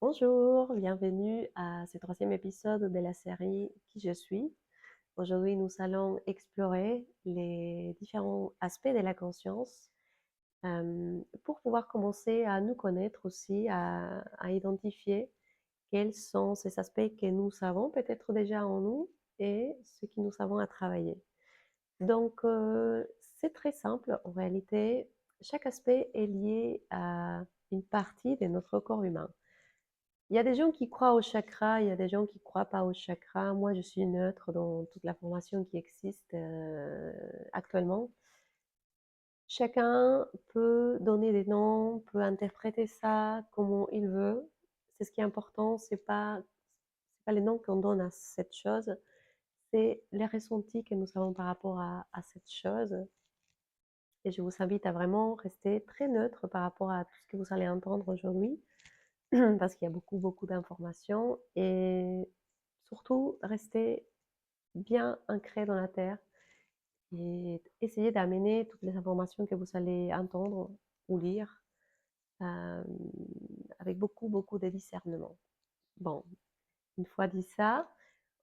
Bonjour, bienvenue à ce troisième épisode de la série Qui je suis. Aujourd'hui, nous allons explorer les différents aspects de la conscience pour pouvoir commencer à nous connaître aussi, à identifier quels sont ces aspects que nous savons peut-être déjà en nous et ce que nous avons à travailler. Donc, c'est très simple en réalité. Chaque aspect est lié à une partie de notre corps humain. Il y a des gens qui croient au chakra, il y a des gens qui ne croient pas au chakra. Moi, je suis neutre dans toute la formation qui existe actuellement. Chacun peut donner des noms, peut interpréter ça comme il veut. C'est ce qui est important, c'est pas les noms qu'on donne à cette chose, c'est les ressentis que nous avons par rapport à cette chose. Et je vous invite à vraiment rester très neutre par rapport à tout ce que vous allez entendre aujourd'hui, parce qu'il y a beaucoup, beaucoup d'informations. Et surtout, rester bien ancré dans la terre et essayer d'amener toutes les informations que vous allez entendre ou lire euh, avec beaucoup, beaucoup de discernement. Bon, une fois dit ça,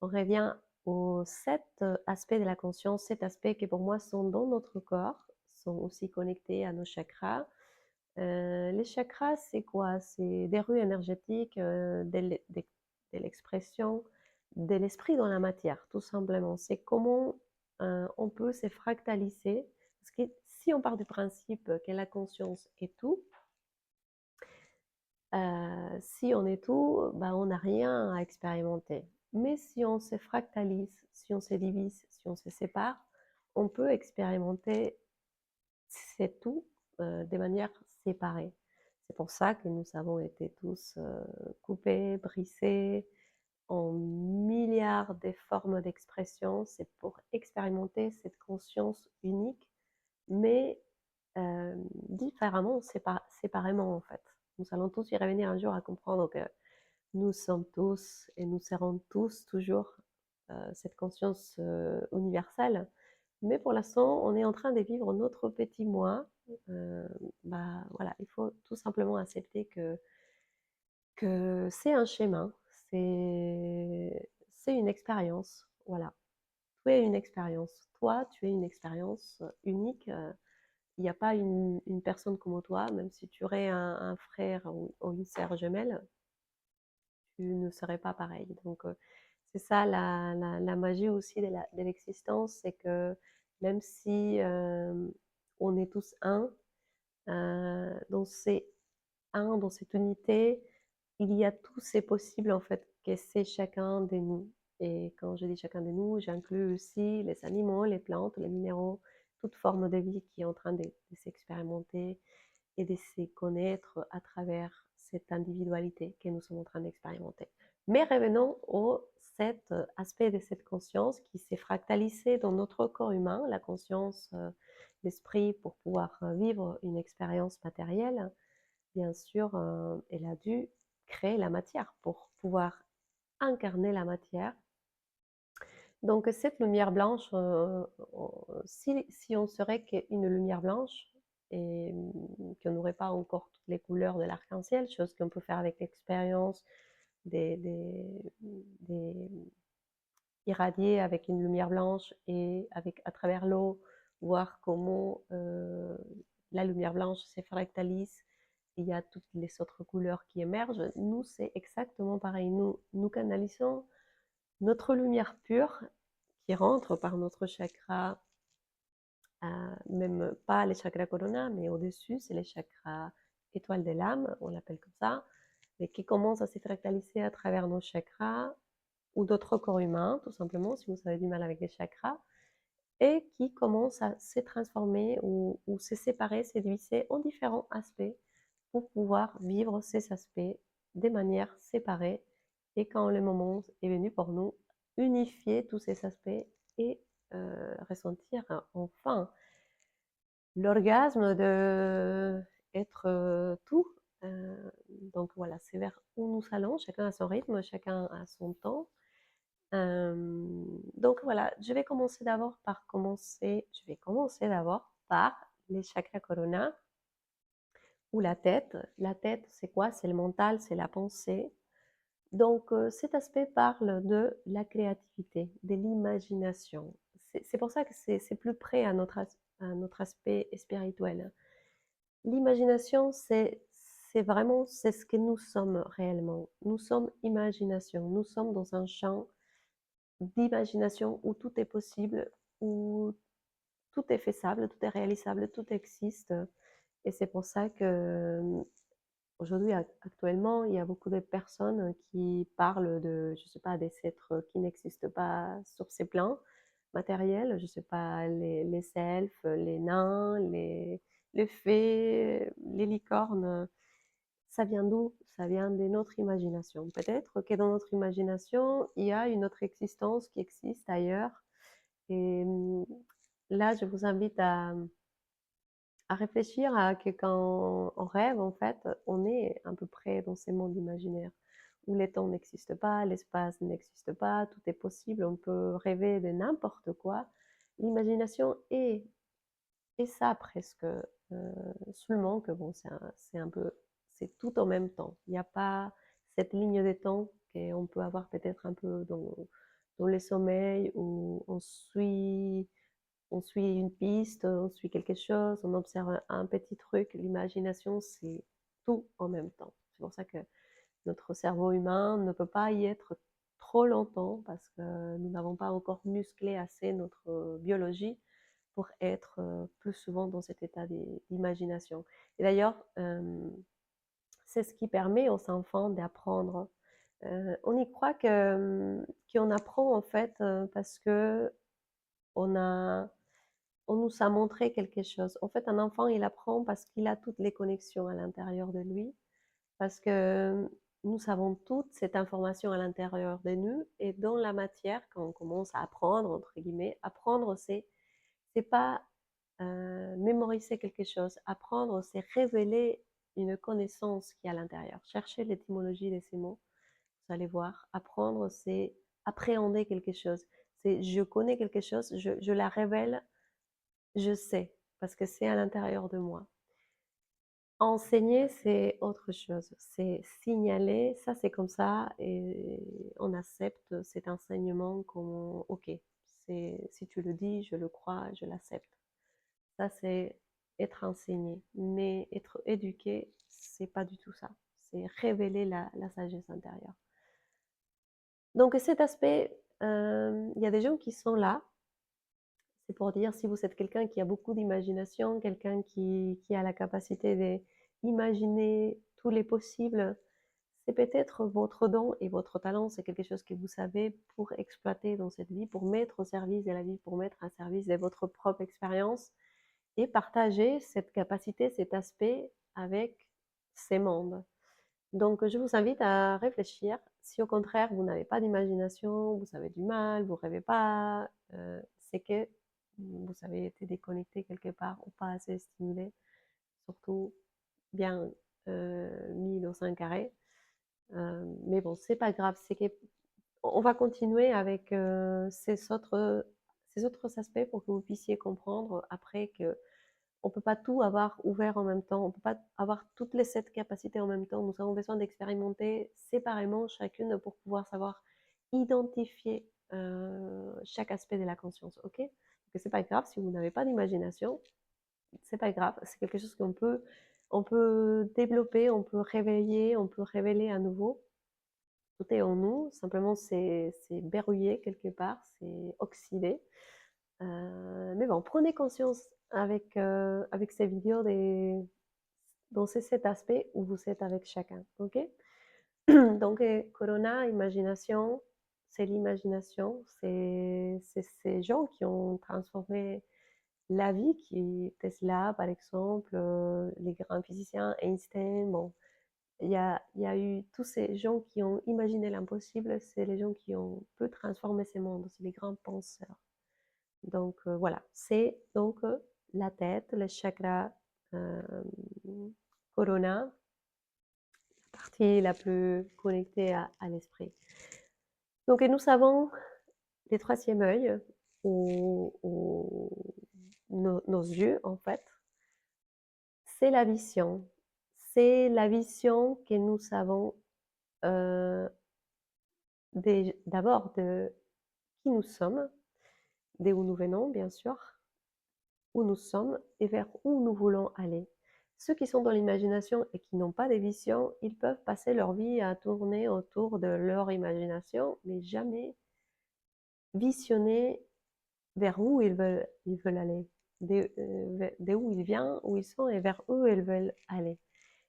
on revient aux sept aspects de la conscience, sept aspects qui pour moi sont dans notre corps, sont aussi connectés à nos chakras. Les chakras, c'est quoi? C'est des rues énergétiques de l'expression de l'esprit dans la matière, tout simplement. C'est comment on peut se fractaliser. Parce que si on part du principe que la conscience est tout, si on est tout, ben, on n'a rien à expérimenter. Mais si on se fractalise, si on se divise, si on se sépare, on peut expérimenter c'est tout de manière séparée. C'est pour ça que nous avons été tous coupés, brisés en milliards de formes d'expression. C'est pour expérimenter cette conscience unique, mais différemment, séparément en fait. Nous allons tous y revenir un jour à comprendre que nous sommes tous et nous serons tous toujours cette conscience universelle. Mais pour l'instant, on est en train de vivre notre petit moi. Euh, Bah, voilà, il faut tout simplement accepter que c'est un schéma, c'est une expérience. Voilà, tu es une expérience. Toi, tu es une expérience unique. Il n'y a pas une personne comme toi, même si tu aurais un frère ou une sœur jumelle, tu ne serais pas pareil. Donc, c'est ça la magie aussi de l'existence, c'est que même si on est tous un, dans ces un, dans cette unité, il y a tous ces possibles en fait, que c'est chacun de nous. Et quand je dis chacun de nous, j'inclus aussi les animaux, les plantes, les minéraux, toute forme de vie qui est en train de s'expérimenter et de se connaître à travers cette individualité que nous sommes en train d'expérimenter. Mais revenons au cet aspect de cette conscience qui s'est fractalisée dans notre corps humain, la conscience, l'esprit pour pouvoir vivre une expérience matérielle. Bien sûr, elle a dû créer la matière pour pouvoir incarner la matière. Donc cette lumière blanche, si on serait qu'une lumière blanche et qu'on n'aurait pas encore toutes les couleurs de l'arc-en-ciel, chose qu'on peut faire avec l'expérience des, des, des irradier avec une lumière blanche et avec à travers l'eau voir comment la lumière blanche se fractalise. Il y a toutes les autres couleurs qui émergent. Nous, c'est exactement pareil. Nous canalisons notre lumière pure qui rentre par notre chakra, même pas les chakras corona, mais au-dessus, c'est les chakras étoiles de l'âme, on l'appelle comme ça, mais qui commence à se fractaliser à travers nos chakras ou d'autres corps humains, tout simplement, si vous avez du mal avec les chakras, et qui commence à se transformer ou se séparer, se diviser en différents aspects pour pouvoir vivre ces aspects de manière séparée. Et quand le moment est venu pour nous, unifier tous ces aspects et ressentir enfin l'orgasme de être tout. Donc voilà, c'est vers où nous allons, chacun a son rythme, chacun a son temps. Donc voilà, je vais commencer d'abord par les chakras corona ou la tête. La tête, c'est quoi? C'est le mental, c'est la pensée. Donc, cet aspect parle de la créativité, de l'imagination. C'est pour ça que c'est plus près à notre aspect spirituel. L'imagination, c'est vraiment, c'est ce que nous sommes réellement. Nous sommes imagination. Nous sommes dans un champ d'imagination où tout est possible, où tout est faisable, tout est réalisable, tout existe. Et c'est pour ça que aujourd'hui, actuellement, il y a beaucoup de personnes qui parlent de, je sais pas, des êtres qui n'existent pas sur ces plans matériels, je sais pas, les elfes, les nains, les fées, les licornes. Ça vient d'où? Ça vient de notre imagination. Peut-être que dans notre imagination, il y a une autre existence qui existe ailleurs. Et là, je vous invite à réfléchir à que quand on rêve, en fait, on est à peu près dans ces mondes imaginaires où les temps n'existent pas, l'espace n'existe pas, tout est possible, on peut rêver de n'importe quoi. L'imagination est ça presque, seulement que bon, c'est un peu, c'est tout en même temps. Il n'y a pas cette ligne de temps qu'on peut avoir peut-être un peu dans les sommeils où on suit une piste, on suit quelque chose, on observe un petit truc. L'imagination, c'est tout en même temps. C'est pour ça que notre cerveau humain ne peut pas y être trop longtemps parce que nous n'avons pas encore musclé assez notre biologie pour être plus souvent dans cet état d'imagination. Et d'ailleurs, c'est ce qui permet aux enfants d'apprendre. On y croit qu'on apprend en fait parce que on a on nous a montré quelque chose. En fait, un enfant, il apprend parce qu'il a toutes les connexions à l'intérieur de lui, parce que nous avons toute cette information à l'intérieur de nous, et dans la matière, quand on commence à apprendre, entre guillemets, apprendre, c'est pas mémoriser quelque chose. Apprendre, c'est révéler une connaissance qui est à l'intérieur. Cherchez l'étymologie de ces mots, vous allez voir. Apprendre, c'est appréhender quelque chose. C'est je connais quelque chose, je la révèle, je sais, parce que c'est à l'intérieur de moi. Enseigner, c'est autre chose. C'est signaler, ça c'est comme ça, et on accepte cet enseignement comme, ok, si tu le dis, je le crois, je l'accepte. Ça c'est être enseigné. Mais être éduqué, c'est pas du tout ça. C'est révéler la sagesse intérieure. Donc cet aspect, il y a des gens qui sont là. C'est pour dire si vous êtes quelqu'un qui a beaucoup d'imagination, quelqu'un qui a la capacité d'imaginer tous les possibles, c'est peut-être votre don et votre talent, c'est quelque chose que vous savez pour exploiter dans cette vie, pour mettre au service de la vie, pour mettre au service de votre propre expérience et partager cette capacité, cet aspect avec ces mondes. Donc, je vous invite à réfléchir. Si au contraire, vous n'avez pas d'imagination, vous avez du mal, vous ne rêvez pas, c'est que vous avez été déconnecté quelque part ou pas assez stimulé, surtout bien mis dans un carré. Mais bon, c'est pas grave. C'est que on va continuer avec ces autres aspects pour que vous puissiez comprendre après que on ne peut pas tout avoir ouvert en même temps, on ne peut pas avoir toutes les 7 capacités en même temps. Nous avons besoin d'expérimenter séparément chacune pour pouvoir savoir identifier chaque aspect de la conscience. Ok? Donc, c'est pas grave si vous n'avez pas d'imagination, c'est pas grave. C'est quelque chose on peut développer, on peut réveiller, on peut révéler à nouveau. Tout est en nous, simplement c'est verrouillé quelque part, c'est oxydé. Mais bon, prenez conscience avec ces vidéos dans ces 7 aspects où vous êtes avec chacun. Ok? Donc, Corona, imagination, c'est l'imagination, c'est ces gens qui ont transformé la vie, qui Tesla, par exemple, les grands physiciens, Einstein, bon, il y a eu tous ces gens qui ont imaginé l'impossible, c'est les gens qui ont pu transformer ces mondes, c'est les grands penseurs. Donc voilà, c'est donc la tête, le chakra euh, corona, la partie la plus connectée à l'esprit. Donc et nous savons les troisième œil, nos yeux en fait, c'est la vision. c'est la vision que nous avons d'abord de qui nous sommes, d'où nous venons, bien sûr, où nous sommes et vers où nous voulons aller. Ceux qui sont dans l'imagination et qui n'ont pas de vision, ils peuvent passer leur vie à tourner autour de leur imagination, mais jamais visionner vers où ils veulent aller, de où ils viennent, où ils sont et vers où ils veulent aller.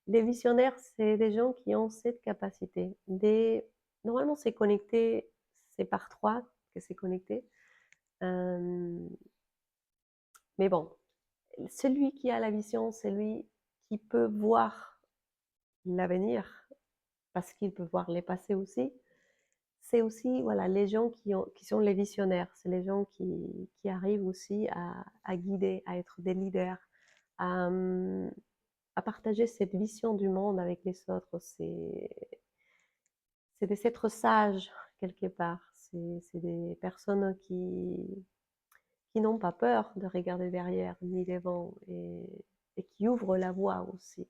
Les visionnaires, c'est des gens qui ont cette capacité. Normalement, c'est connecté, c'est par trois que c'est connecté. Euh, mais bon, celui qui a la vision, c'est lui qui peut voir l'avenir, parce qu'il peut voir les passés aussi. C'est aussi voilà, les gens qui sont les visionnaires, c'est les gens qui arrivent aussi à guider, à être des leaders, à, à partager cette vision du monde avec les autres. C'est des êtres sages, quelque part. C'est des personnes qui n'ont pas peur de regarder derrière ni devant et qui ouvrent la voie aussi.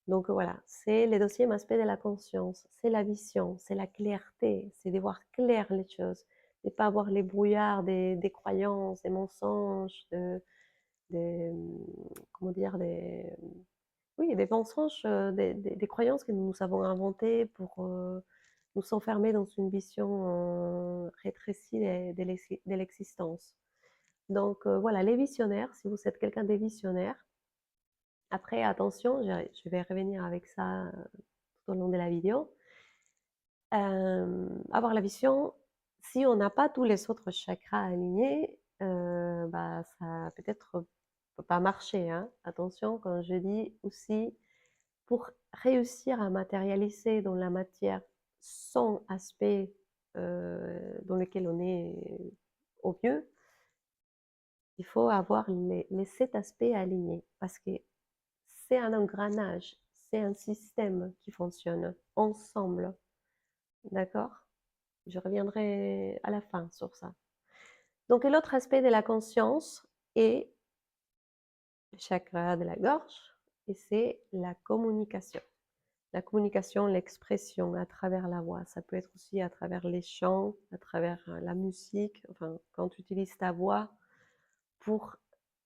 Donc voilà, c'est le deuxième aspect de la conscience, c'est la vision, c'est la clarté, c'est de voir clair les choses, de ne pas avoir les brouillards des croyances, des mensonges, comment dire, oui, des mensonges, des croyances que nous avons inventées pour nous enfermer dans une vision rétrécie de l'existence. Donc voilà, les visionnaires, si vous êtes quelqu'un des visionnaires, après attention, je vais revenir avec ça tout au long de la vidéo. Avoir la vision, si on n'a pas tous les autres chakras alignés, bah, ça peut-être peut pas marcher, hein. Attention, quand je dis aussi, pour réussir à matérialiser dans la matière son aspect dans lequel on est au mieux, il faut avoir les 7 aspects alignés parce que c'est un engrenage, c'est un système qui fonctionne ensemble. D'accord? Je reviendrai à la fin sur ça. Donc, l'autre aspect de la conscience est le chakra de la gorge et c'est la communication. La communication, l'expression à travers la voix. Ça peut être aussi à travers les chants, à travers la musique, enfin, quand tu utilises ta voix pour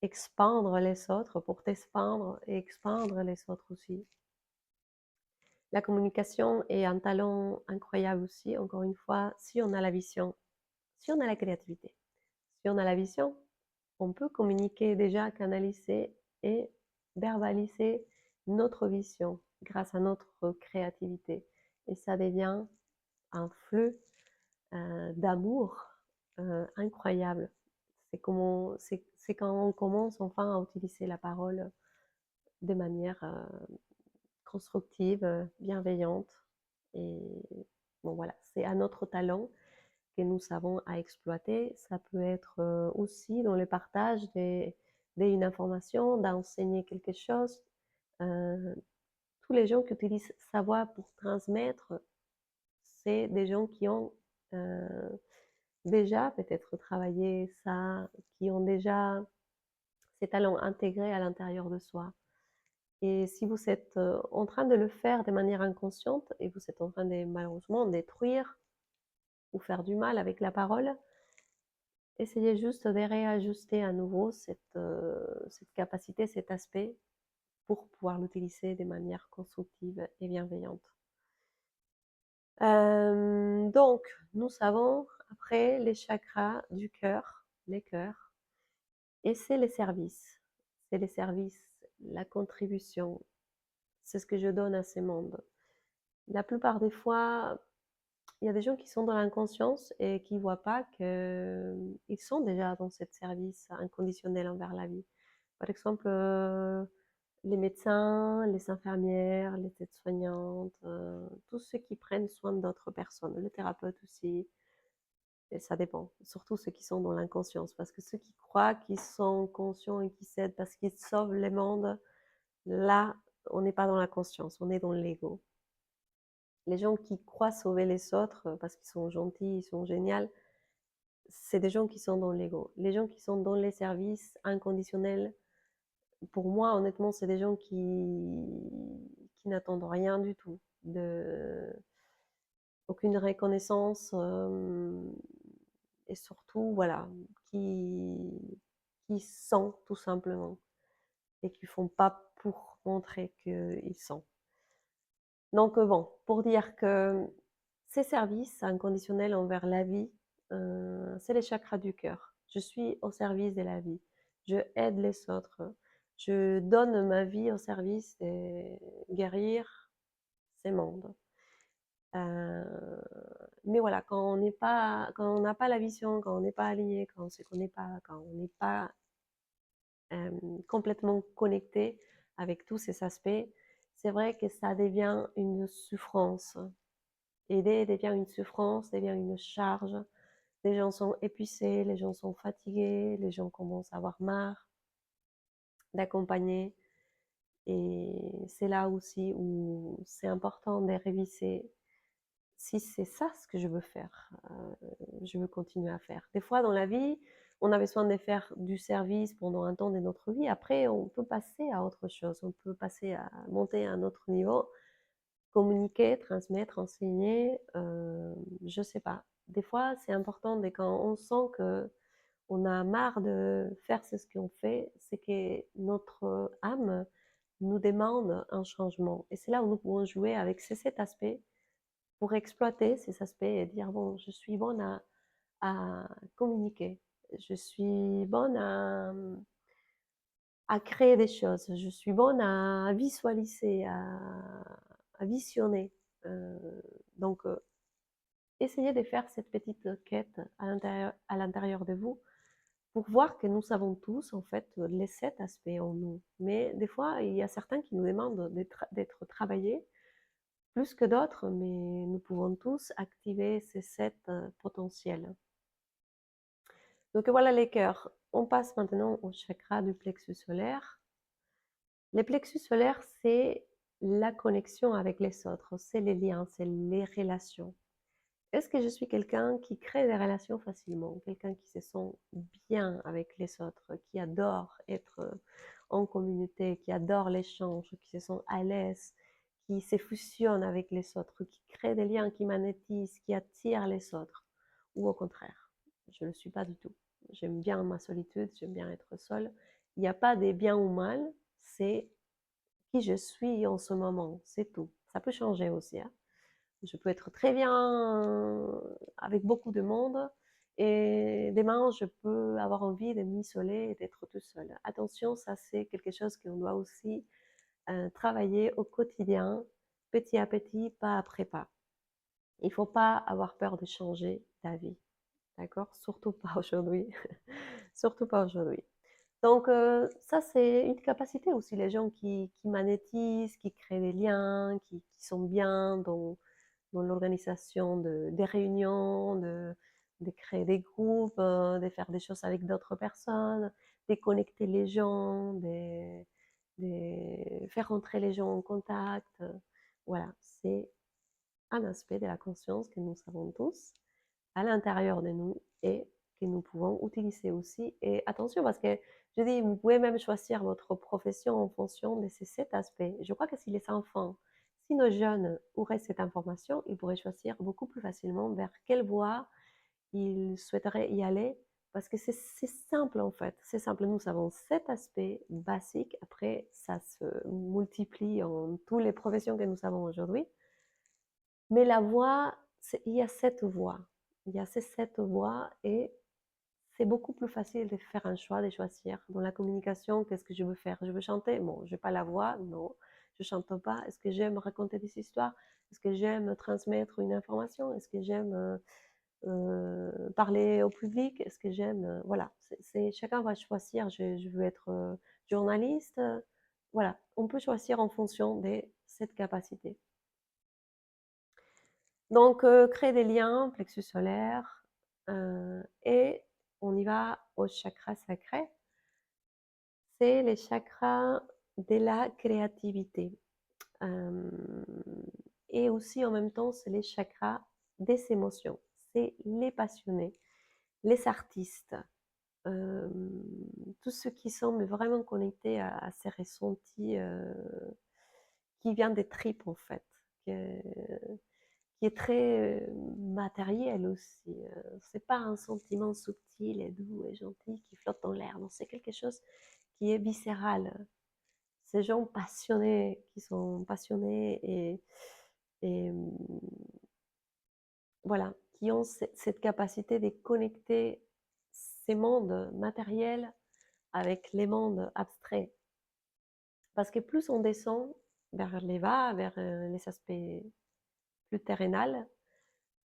expandre les autres, pour t'expandre et expandre les autres aussi. La communication est un talent incroyable aussi, encore une fois, si on a la vision, si on a la créativité. Si on a la vision, on peut communiquer déjà, canaliser et verbaliser notre vision grâce à notre créativité. Et ça devient un flux d'amour incroyable. C'est quand on commence enfin à utiliser la parole de manière constructive, bienveillante. Et bon voilà, c'est un autre talent que nous savons à exploiter. Ça peut être aussi dans le partage d'une information, d'enseigner quelque chose. Euh, tous les gens qui utilisent sa voix pour transmettre, c'est des gens qui ont euh, déjà peut-être travaillé ça, qui ont déjà ces talents intégrés à l'intérieur de soi. Et si vous êtes en train de le faire de manière inconsciente et vous êtes en train de malheureusement détruire ou faire du mal avec la parole, essayez juste de réajuster à nouveau cette capacité, cet aspect pour pouvoir l'utiliser de manière constructive et bienveillante. Donc, nous savons après les chakras du cœur, les cœurs, et c'est les services. C'est les services, la contribution. C'est ce que je donne à ce monde. La plupart des fois, il y a des gens qui sont dans l'inconscience et qui ne voient pas qu'ils sont déjà dans ce service inconditionnel envers la vie. Par exemple, les médecins, les infirmières, les aides-soignantes, tous ceux qui prennent soin d'autres personnes, le thérapeute aussi, et ça dépend, surtout ceux qui sont dans l'inconscience, parce que ceux qui croient qu'ils sont conscients et qui s'aident parce qu'ils sauvent le monde, là, on n'est pas dans la conscience, on est dans l'ego. Les gens qui croient sauver les autres parce qu'ils sont gentils, ils sont géniaux, c'est des gens qui sont dans l'ego. Les gens qui sont dans les services inconditionnels, pour moi, honnêtement, c'est des gens qui n'attendent rien du tout, aucune reconnaissance, et surtout, voilà, qui sont tout simplement et qui font pas pour montrer qu'ils sont. Donc bon, pour dire que ces services inconditionnels envers la vie, c'est les chakras du cœur. Je suis au service de la vie. Je aide les autres. Je donne ma vie au service de guérir ces mondes. Euh, mais voilà, quand on n'a pas la vision, quand on n'est pas aligné, quand on se connaît pas, quand on n'est pas complètement connecté avec tous ces aspects, c'est vrai que ça devient une souffrance. Aider devient une souffrance, devient une charge. Les gens sont épuisés, les gens sont fatigués, les gens commencent à avoir marre d'accompagner. Et c'est là aussi où c'est important de réviser si c'est ça ce que je veux faire, je veux continuer à faire. Des fois dans la vie, on a besoin de faire du service pendant un temps de notre vie. Après, on peut passer à autre chose, on peut passer à monter à un autre niveau, communiquer, transmettre, enseigner, je sais pas. Des fois, c'est important dès quand on sent que on a marre de faire ce qu'on fait, c'est que notre âme nous demande un changement. Et c'est là où nous pouvons jouer avec cet aspect pour exploiter ces aspects et dire, bon, je suis bonne à communiquer, je suis bonne à créer des choses, je suis bonne à visualiser, à visionner. Euh, donc, essayez de faire cette petite quête à l'intérieur de vous pour voir que nous savons tous, en fait, les 7 aspects en nous. Mais des fois, il y a certains qui nous demandent d'être travaillés plus que d'autres, mais nous pouvons tous activer ces 7 potentiels. Donc voilà les cœurs. On passe maintenant au chakra du plexus solaire. Les plexus solaires, c'est la connexion avec les autres, c'est les liens, c'est les relations. Est-ce que je suis quelqu'un qui crée des relations facilement, quelqu'un qui se sent bien avec les autres, qui adore être en communauté, qui adore l'échange, qui se sent à l'aise, qui se fusionne avec les autres, qui crée des liens, qui magnétise, qui attire les autres, ou au contraire, je ne le suis pas du tout. J'aime bien ma solitude, j'aime bien être seule. Il n'y a pas de bien ou mal, c'est qui je suis en ce moment, c'est tout. Ça peut changer aussi, hein. Je peux être très bien avec beaucoup de monde et demain, je peux avoir envie de m'isoler et d'être tout seul. Attention, ça c'est quelque chose qu'on doit aussi travailler au quotidien, petit à petit, pas après pas. Il ne faut pas avoir peur de changer d'avis, d'accord? Surtout pas aujourd'hui. Surtout pas aujourd'hui. Donc, ça, c'est une capacité aussi, les gens qui magnétisent, qui créent des liens, qui sont bien dans l'organisation des réunions, de créer des groupes, de faire des choses avec d'autres personnes, de connecter les gens, de faire entrer les gens en contact. Voilà, c'est un aspect de la conscience que nous savons tous à l'intérieur de nous et que nous pouvons utiliser aussi. Et attention, parce que je dis, vous pouvez même choisir votre profession en fonction de ces 7 aspects. Je crois que si les enfants, si nos jeunes auraient cette information, ils pourraient choisir beaucoup plus facilement vers quelle voie ils souhaiteraient y aller. Parce que c'est simple en fait, c'est simple. Nous avons 7 aspects basiques. Après, ça se multiplie en toutes les professions que nous avons aujourd'hui. Mais la voie, il y a 7 voies. Il y a ces 7 voies et c'est beaucoup plus facile de faire un choix, de choisir. Dans la communication, qu'est-ce que je veux faire? Je veux chanter? Bon, je n'ai pas la voix, non, je ne chante pas. Est-ce que j'aime raconter des histoires? Est-ce que j'aime transmettre une information? Est-ce que j'aime parler au public? Est-ce que j'aime... voilà, chacun va choisir. Je veux être journaliste. Voilà, on peut choisir en fonction de cette capacité. Donc, créer des liens, plexus solaire, et on y va au chakra sacré. C'est les chakras de la créativité. Euh, et aussi, en même temps, c'est les chakras des émotions. C'est les passionnés, les artistes. tous ceux qui sont mais vraiment connectés à ces ressentis qui viennent des tripes en fait, que- qui est très matériel aussi. C'est pas un sentiment subtil et doux et gentil qui flotte dans l'air, non, c'est quelque chose qui est viscéral. Ces gens passionnés, qui sont passionnés et voilà, qui ont cette capacité de connecter ces mondes matériels avec les mondes abstraits. Parce que plus on descend vers les bas, vers les aspects plus terrénals,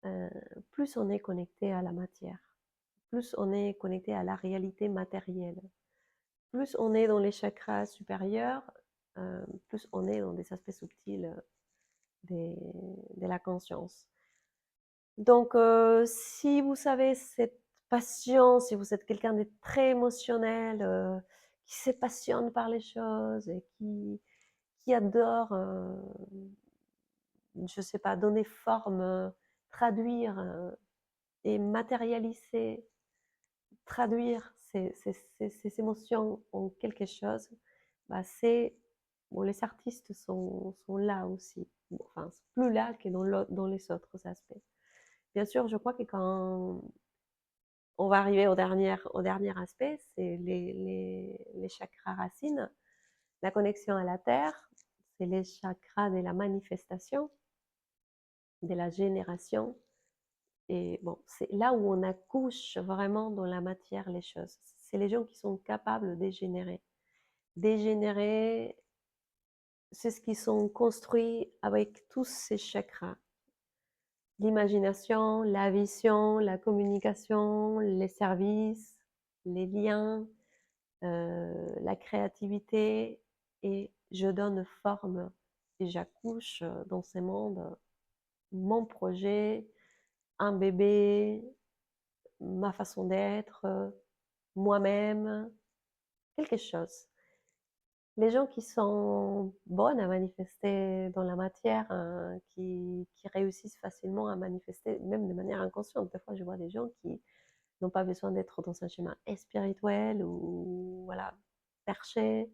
euh, plus on est connecté à la matière, plus on est connecté à la réalité matérielle, plus on est dans les chakras supérieurs, plus on est dans des aspects subtils des- de la conscience. Donc, si vous avez cette passion, si vous êtes quelqu'un de très émotionnel, qui se passionne par les choses et qui adore, je ne sais pas, donner forme, traduire et matérialiser, traduire ces émotions en quelque chose, bah c'est, bon, les artistes sont là aussi. Bon, enfin, plus là que dans les autres aspects. Bien sûr, je crois que quand on va arriver au dernier aspect, c'est les chakras racines, la connexion à la terre, c'est les chakras de la manifestation, de la génération. Et bon, c'est là où on accouche vraiment dans la matière les choses. C'est les gens qui sont capables de générer. Dégénérer, c'est ce qui sont construits avec tous ces chakras. L'imagination, la vision, la communication, les services, les liens, la créativité, et je donne forme et j'accouche dans ces mondes mon projet, un bébé, ma façon d'être, moi-même, quelque chose. Les gens qui sont bonnes à manifester dans la matière, qui réussissent facilement à manifester, même de manière inconsciente. Des fois, je vois des gens qui n'ont pas besoin d'être dans un chemin spirituel ou voilà, perché,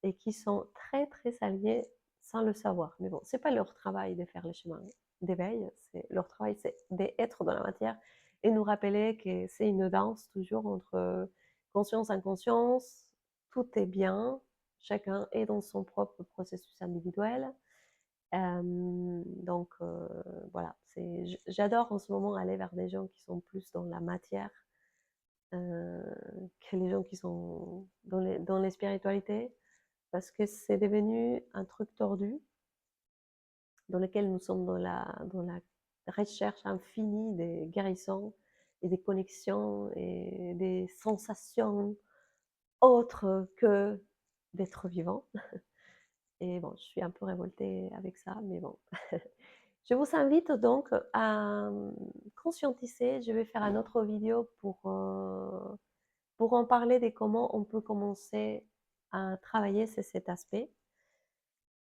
et qui sont très très alignés sans le savoir. Mais bon, c'est pas leur travail de faire le chemin d'éveil, c'est leur travail, c'est d'être dans la matière et nous rappeler que c'est une danse toujours entre conscience et inconscience, tout est bien, chacun est dans son propre processus individuel. Donc voilà, j'adore en ce moment aller vers des gens qui sont plus dans la matière euh, que les gens qui sont dans les spiritualités, parce que c'est devenu un truc tordu dans lequel nous sommes dans la recherche infinie des guérissons et des connexions et des sensations autres que d'être vivant. Et bon, je suis un peu révoltée avec ça, mais bon. Je vous invite donc à conscientiser. Je vais faire une autre vidéo pour en parler de comment on peut commencer à travailler cet aspect.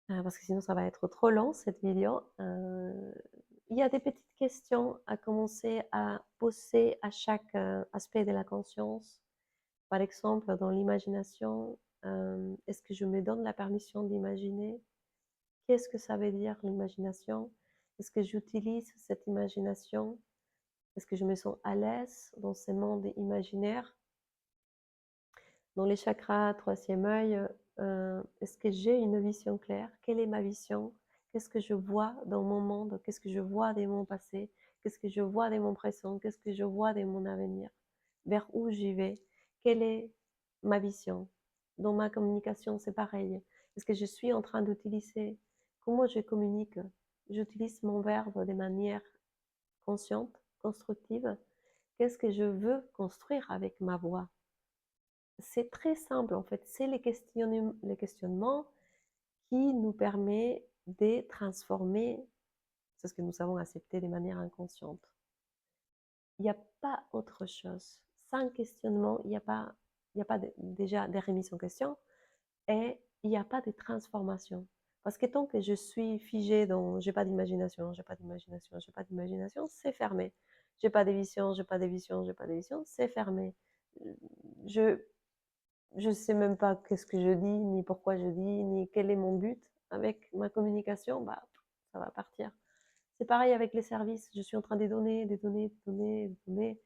Parce que sinon ça va être trop long cette vidéo. Il y a des petites questions à commencer à poser à chaque aspect de la conscience. Par exemple, dans l'imagination, est-ce que je me donne la permission d'imaginer? Qu'est-ce que ça veut dire l'imagination? Est-ce que j'utilise cette imagination? Est-ce que je me sens à l'aise dans ces mondes imaginaires? Dans les chakras, troisième œil, est-ce que j'ai une vision claire? Quelle est ma vision? Qu'est-ce que je vois dans mon monde? Qu'est-ce que je vois de mon passé? Qu'est-ce que je vois de mon présent? Qu'est-ce que je vois de mon avenir? Vers où j'y vais? Quelle est ma vision? Dans ma communication, c'est pareil. Est-ce que je suis en train d'utiliser? Comment je communique? J'utilise mon verbe de manière consciente, constructive. Qu'est-ce que je veux construire avec ma voix? C'est très simple en fait, c'est les questionnements qui nous permettent de transformer ce que nous avons accepté de manière inconsciente. Il n'y a pas autre chose. Sans questionnement, il y a pas déjà des remises en question et il n'y a pas de transformation. Parce que tant que je suis figée dans j'ai pas d'imagination, j'ai pas d'imagination, j'ai pas d'imagination, c'est fermé. J'ai pas de vision, j'ai pas de vision, j'ai pas de vision, c'est fermé. je je sais même pas qu'est-ce que je dis, ni pourquoi je dis, ni quel est mon but avec ma communication, bah, ça va partir. C'est pareil avec les services, je suis en train de donner, de donner, de donner, de donner,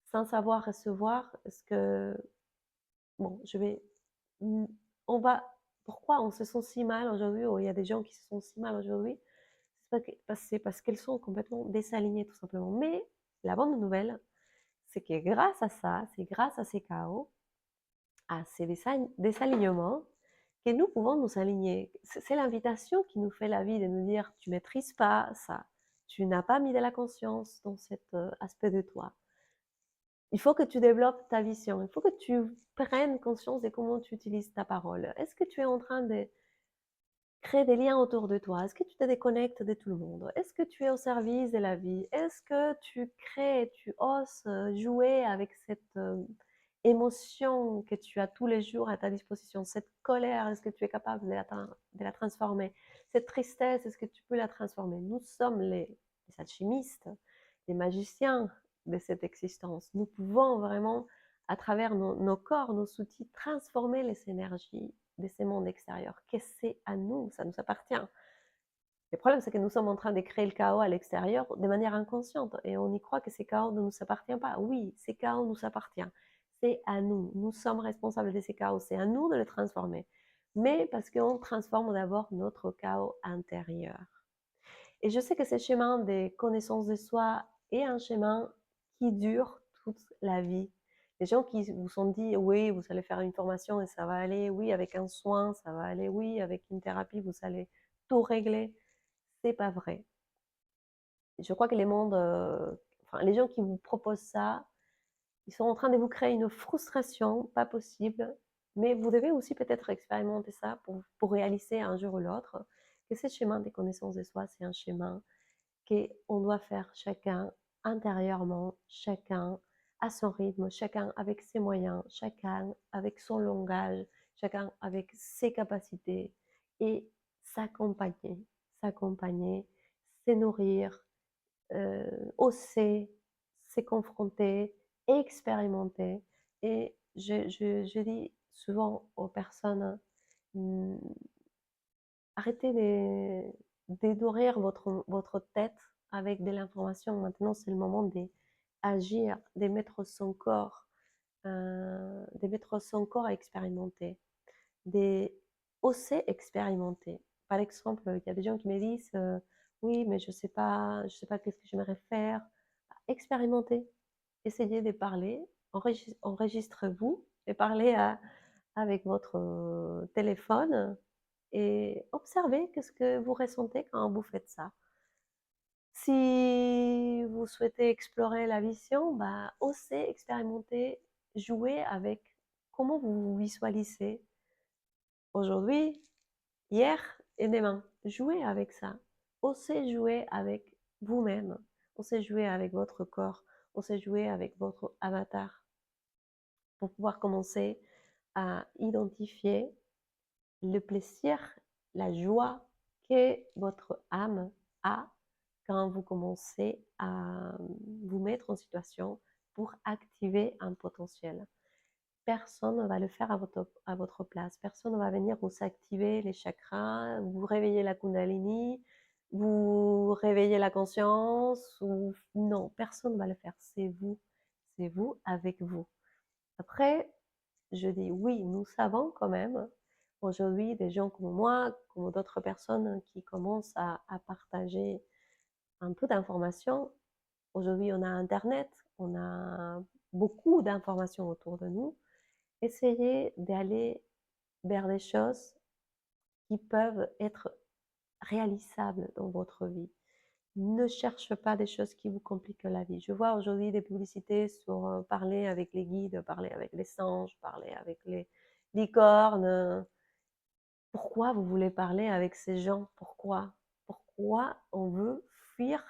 sans savoir recevoir. Est-ce que bon, je vais mmh, on va pourquoi on se sent si mal aujourd'hui, ou il y a des gens qui se sentent si mal aujourd'hui? C'est parce qu'elles sont complètement désalignées tout simplement. Mais la bonne nouvelle, c'est que grâce à ça, c'est grâce à ces chaos, à ces désalignements, que nous pouvons nous aligner. C'est l'invitation qui nous fait la vie de nous dire: tu maîtrises pas ça, tu n'as pas mis de la conscience dans cet aspect de toi. Il faut que tu développes ta vision, il faut que tu prennes conscience de comment tu utilises ta parole. Est-ce que tu es en train de créer des liens autour de toi? Est-ce que tu te déconnectes de tout le monde? Est-ce que tu es au service de la vie? Est-ce que tu crées, tu oses jouer avec cette émotion que tu as tous les jours à ta disposition? Cette colère, est-ce que tu es capable de la transformer? Cette tristesse, est-ce que tu peux la transformer? Nous sommes les alchimistes, les magiciens de cette existence. Nous pouvons vraiment, à travers nos corps, nos outils, transformer les énergies de ces mondes extérieurs, que c'est à nous, ça nous appartient. Le problème, c'est que nous sommes en train de créer le chaos à l'extérieur de manière inconsciente et on y croit que ces chaos ne nous appartient pas. Oui, ces chaos nous appartiennent. C'est à nous. Nous sommes responsables de ces chaos. C'est à nous de les transformer. Mais parce qu'on transforme d'abord notre chaos intérieur. Et je sais que ce chemin des connaissances de soi est un chemin qui dure toute la vie. Les gens qui vous sont dit, oui, vous allez faire une formation et ça va aller, oui, avec un soin, ça va aller, oui, avec une thérapie, vous allez tout régler. C'est pas vrai. Je crois que les mondes, enfin, les gens qui vous proposent ça, ils sont en train de vous créer une frustration pas possible. Mais vous devez aussi peut-être expérimenter ça pour réaliser un jour ou l'autre que ce chemin des connaissances de soi, c'est un chemin qu'on doit faire chacun intérieurement, chacun à son rythme, chacun avec ses moyens, chacun avec son langage, chacun avec ses capacités et s'accompagner, s'accompagner, se nourrir, oser, se confronter, expérimenter. Et je dis souvent aux personnes, hum, arrêtez de nourrir votre tête avec de l'information. Maintenant, c'est le moment d'agir, de mettre son corps à expérimenter, d'oser expérimenter. Par exemple, il y a des gens qui me disent oui, mais je sais pas qu'est-ce que j'aimerais faire. Expérimentez, essayez de parler, enregistrez-vous et parlez avec votre téléphone et observez qu'est-ce que vous ressentez quand vous faites ça. Si vous souhaitez explorer la vision, bah, osez expérimenter, jouer avec comment vous vous visualisez aujourd'hui, hier et demain. Jouez avec ça. Osez jouer avec vous-même. Osez jouer avec votre corps. Osez jouer avec votre avatar pour pouvoir commencer à identifier le plaisir, la joie que votre âme a quand vous commencez à vous mettre en situation pour activer un potentiel. Personne ne va le faire à votre place. Personne ne va venir vous activer les chakras, vous réveiller la kundalini, vous réveiller la conscience. Ou... Non, personne ne va le faire. C'est vous avec vous. Après, je dis oui, nous savons quand même aujourd'hui des gens comme moi, comme d'autres personnes qui commencent à partager un peu d'informations. Aujourd'hui, on a Internet, on a beaucoup d'informations autour de nous. Essayez d'aller vers des choses qui peuvent être réalisables dans votre vie. Ne cherche pas des choses qui vous compliquent la vie. Je vois aujourd'hui des publicités sur parler avec les guides, parler avec les singes, parler avec les licornes. Pourquoi vous voulez parler avec ces gens? Pourquoi? Pourquoi on veut fuir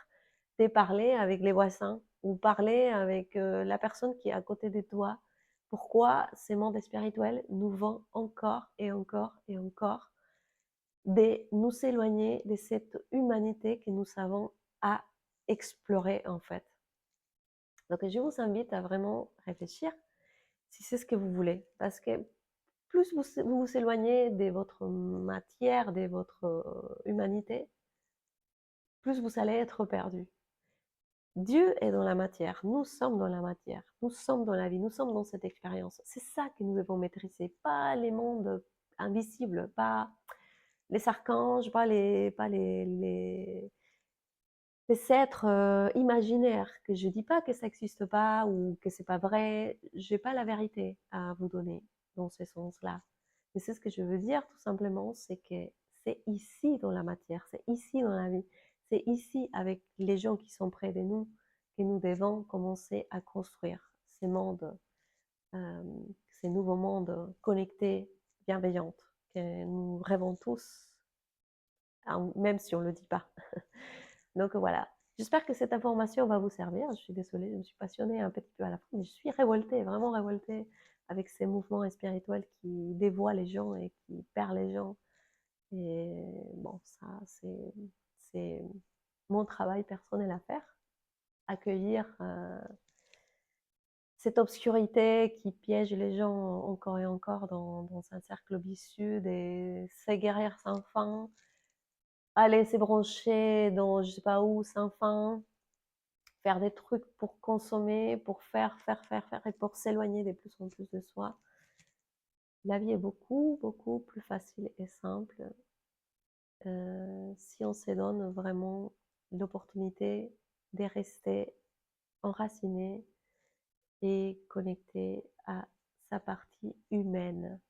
de parler avec les voisins ou parler avec la personne qui est à côté de toi? Pourquoi ces mondes spirituels nous vont encore et encore et encore de nous éloigner de cette humanité que nous avons à explorer en fait? Donc je vous invite à vraiment réfléchir si c'est ce que vous voulez. Parce que plus vous vous éloignez de votre matière, de votre humanité, plus vous allez être perdu. Dieu est dans la matière, nous sommes dans la matière, nous sommes dans la vie, nous sommes dans cette expérience. C'est ça que nous devons maîtriser, pas les mondes invisibles, pas les archanges, pas les êtres imaginaires. Que je dis pas que ça n'existe pas ou que c'est pas vrai. J'ai pas la vérité à vous donner dans ce sens-là. Mais c'est ce que je veux dire tout simplement, c'est que c'est ici dans la matière, c'est ici dans la vie, c'est ici avec les gens qui sont près de nous que nous devons commencer à construire ces mondes, euh, ces nouveaux mondes connectés, bienveillants, que nous rêvons tous, hein, même si on ne le dit pas. Donc voilà. J'espère que cette information va vous servir. Je suis désolée, je me suis passionnée un petit peu à la fin, mais je suis révoltée, vraiment révoltée avec ces mouvements spirituels qui dévoient les gens et qui perdent les gens. Et bon, ça, c'est mon travail personnel à faire. Accueillir cette obscurité qui piège les gens encore et encore dans un cercle vicieux et ces guerrières sans fin, aller se brancher dans je sais pas où sans fin, faire des trucs pour consommer, pour faire, et pour s'éloigner de plus en plus de soi. La vie est beaucoup, beaucoup plus facile et simple si on se donne vraiment l'opportunité de rester enraciné et connecté à sa partie humaine.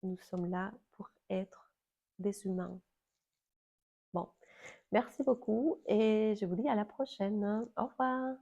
Nous sommes là pour être des humains. Bon, merci beaucoup et je vous dis à la prochaine. Au revoir.